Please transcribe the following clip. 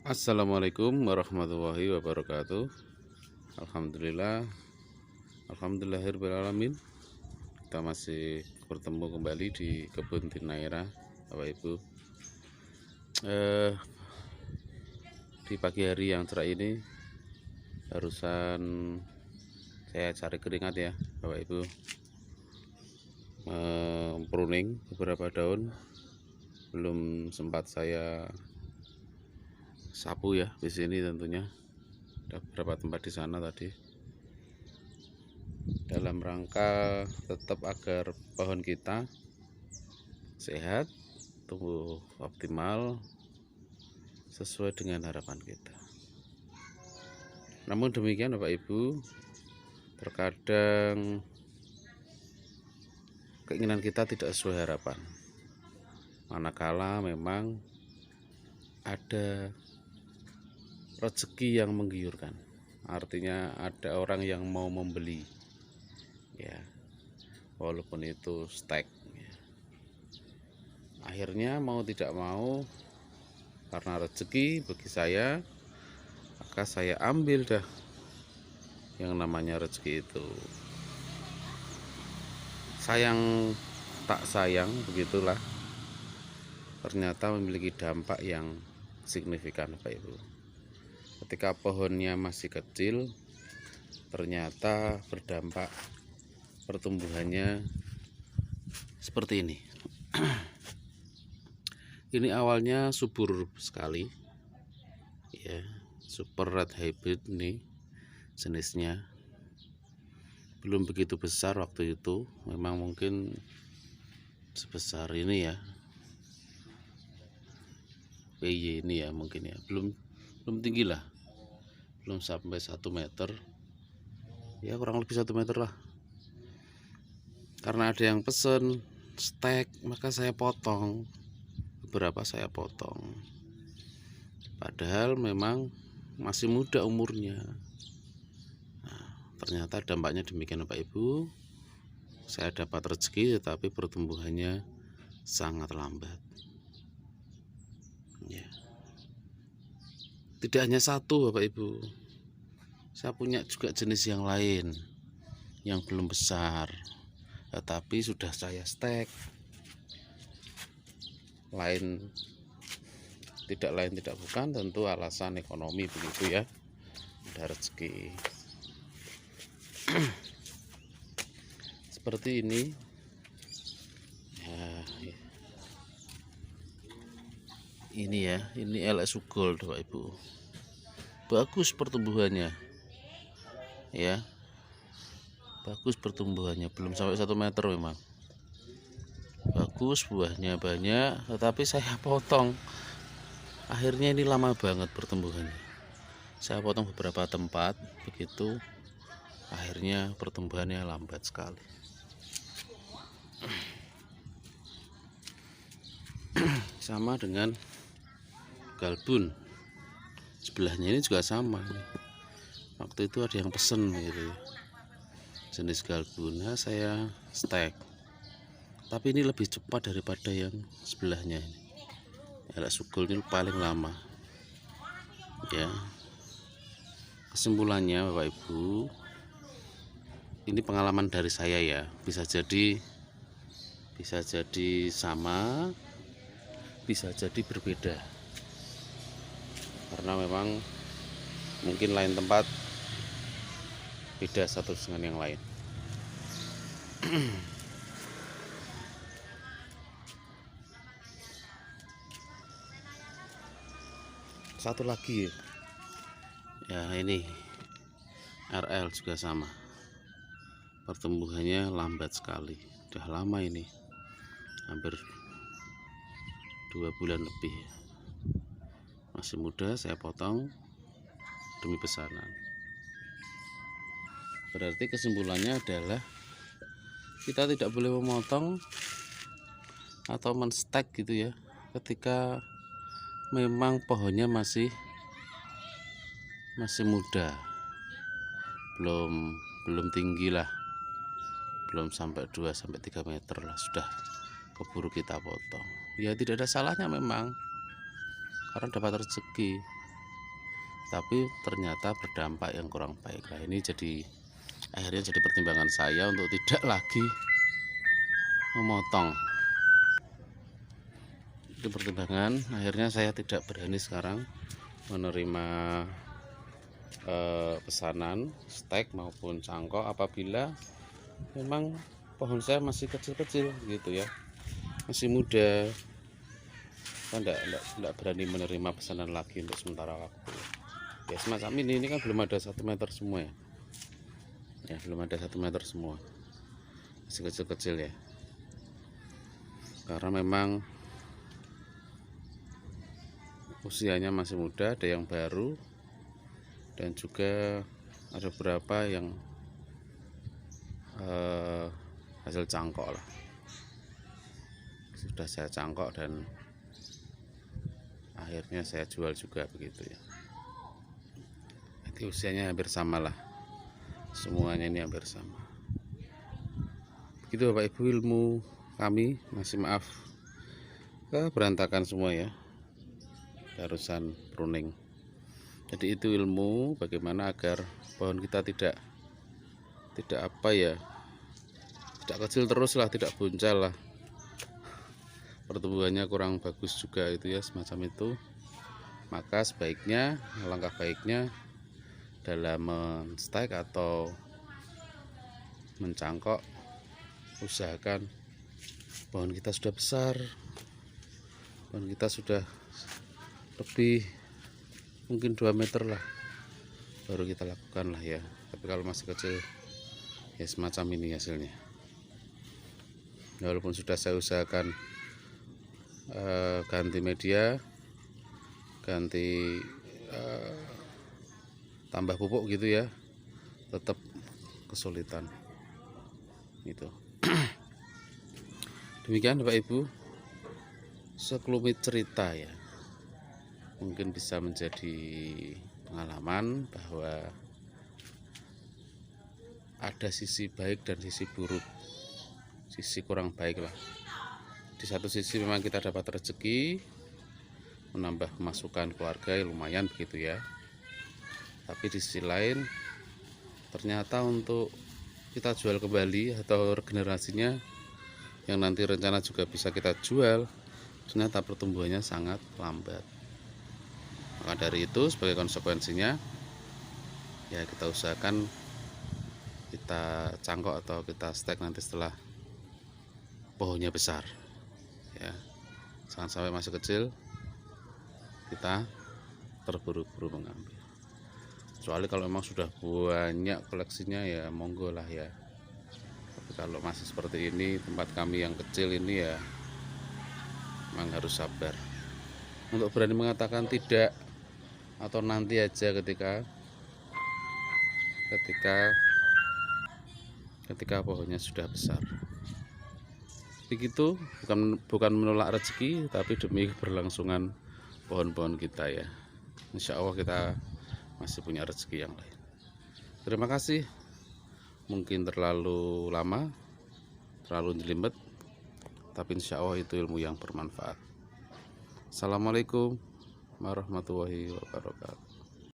Assalamualaikum warahmatullahi wabarakatuh. Alhamdulillah, alhamdulillahirobbilalamin. Kita masih bertemu kembali di kebun Tinaira, Bapak Ibu. Di pagi hari yang cerah ini, barusan saya cari keringat ya, Bapak Ibu. Pruning beberapa daun, belum sempat saya sapu ya di sini tentunya. Ada beberapa tempat di sana tadi. Dalam rangka tetap agar pohon kita sehat, tumbuh optimal sesuai dengan harapan kita. Namun demikian Bapak Ibu, terkadang keinginan kita tidak sesuai harapan. Manakala memang ada rezeki yang menggiurkan, artinya ada orang yang mau membeli ya, walaupun itu stek ya. Akhirnya mau tidak mau, karena rezeki bagi saya, maka saya ambil dah yang namanya rezeki itu. Sayang tak sayang, begitulah, ternyata memiliki dampak yang signifikan Bapak Ibu. Ketika pohonnya masih kecil, ternyata berdampak pertumbuhannya seperti ini. Ini awalnya subur sekali ya, super red hybrid nih jenisnya. Belum begitu besar waktu itu, memang mungkin sebesar ini ya, PY ini ya mungkin ya, belum tinggi lah, belum sampai 1 meter ya, kurang lebih 1 meter lah. Karena ada yang pesen stek, maka saya potong beberapa, saya potong, padahal memang masih muda umurnya. Ternyata dampaknya demikian Bapak Ibu. Saya dapat rezeki tetapi pertumbuhannya sangat lambat ya. Tidak hanya satu Bapak Ibu, saya punya juga jenis yang lain yang belum besar, tetapi sudah saya stek. Tidak lain tidak bukan, tentu alasan ekonomi begitu ya, ada rezeki. Seperti ini ya, ini ya, ini LS Gold Bapak Ibu, bagus pertumbuhannya ya, bagus pertumbuhannya, belum sampai 1 meter, memang bagus, buahnya banyak, tetapi saya potong. Akhirnya ini lama banget pertumbuhannya, saya potong beberapa tempat, begitu akhirnya pertumbuhannya lambat sekali. Sama dengan galbun sebelahnya, ini juga sama. Waktu itu ada yang pesen gitu ya, jenis galbun, nah saya stek, tapi ini lebih cepat daripada yang sebelahnya. Ini LS Gold ini paling lama ya. Kesimpulannya Bapak Ibu, ini pengalaman dari saya ya, bisa jadi sama, bisa jadi berbeda, karena memang mungkin lain tempat beda satu dengan yang lain. Satu lagi ya, ini RL juga sama, pertumbuhannya lambat sekali, udah lama ini, hampir 2 bulan lebih, masih muda, saya potong demi pesanan. Berarti kesimpulannya adalah kita tidak boleh memotong atau menstek gitu ya, ketika memang pohonnya masih muda, belum tinggi lah, belum sampai 2-3 meter lah, sudah keburu kita potong ya. Tidak ada salahnya memang, karena dapat rezeki. tapi ternyata berdampak yang kurang baik. Nah, ini akhirnya jadi pertimbangan saya untuk tidak lagi memotong. Itu pertimbangan, akhirnya saya tidak berani sekarang menerima pesanan stek maupun cangkok apabila memang pohon saya masih kecil-kecil gitu ya, masih muda. Saya tidak berani menerima pesanan lagi untuk sementara waktu ya. Semacam ini kan belum ada 1 meter semua ya, belum ada 1 meter semua, masih kecil-kecil ya, karena memang usianya masih muda. Ada yang baru dan juga ada beberapa yang hasil cangkok lah, sudah saya cangkok dan akhirnya saya jual juga begitu ya. Jadi usianya hampir sama lah, semuanya ini hampir sama. Begitu Bapak Ibu ilmu kami, masih maaf berantakan semua ya, barusan pruning. Jadi itu ilmu bagaimana agar pohon kita tidak apa ya, tidak kecil terus lah, tidak buncal lah, pertumbuhannya kurang bagus juga itu ya, semacam itu. Maka sebaiknya, alangkah baiknya dalam menstek atau mencangkok, usahakan pohon kita sudah besar, pohon kita sudah lebih mungkin 2 meter lah, baru kita lakukan lah ya. Tapi kalau masih kecil ya semacam ini hasilnya. Walaupun sudah saya usahakan ganti media, ganti tambah pupuk gitu ya, tetap kesulitan itu. Demikian Bapak Ibu sekelumit cerita ya, mungkin bisa menjadi pengalaman bahwa ada sisi baik dan sisi buruk, sisi kurang baik lah. Di satu sisi memang kita dapat rezeki, menambah pemasukan keluarga yang lumayan begitu ya. Tapi di sisi lain ternyata untuk kita jual kembali atau regenerasinya yang nanti rencana juga bisa kita jual, ternyata pertumbuhannya sangat lambat. Maka dari itu sebagai konsekuensinya ya kita usahakan kita cangkok atau kita stek nanti setelah pohonnya besar ya. Jangan sampai masih kecil kita terburu-buru mengambil. Kecuali kalau memang sudah banyak koleksinya ya monggo lah ya. Tapi kalau masih seperti ini, tempat kami yang kecil ini ya memang harus sabar untuk berani mengatakan tidak atau nanti aja ketika pohonnya sudah besar. Begitu, bukan menolak rezeki, tapi demi keberlangsungan pohon-pohon kita ya. Insya Allah kita masih punya rezeki yang lain. Terima kasih. Mungkin terlalu lama, terlalu jelimet, tapi insya Allah itu ilmu yang bermanfaat. Assalamualaikum warahmatullahi wabarakatuh.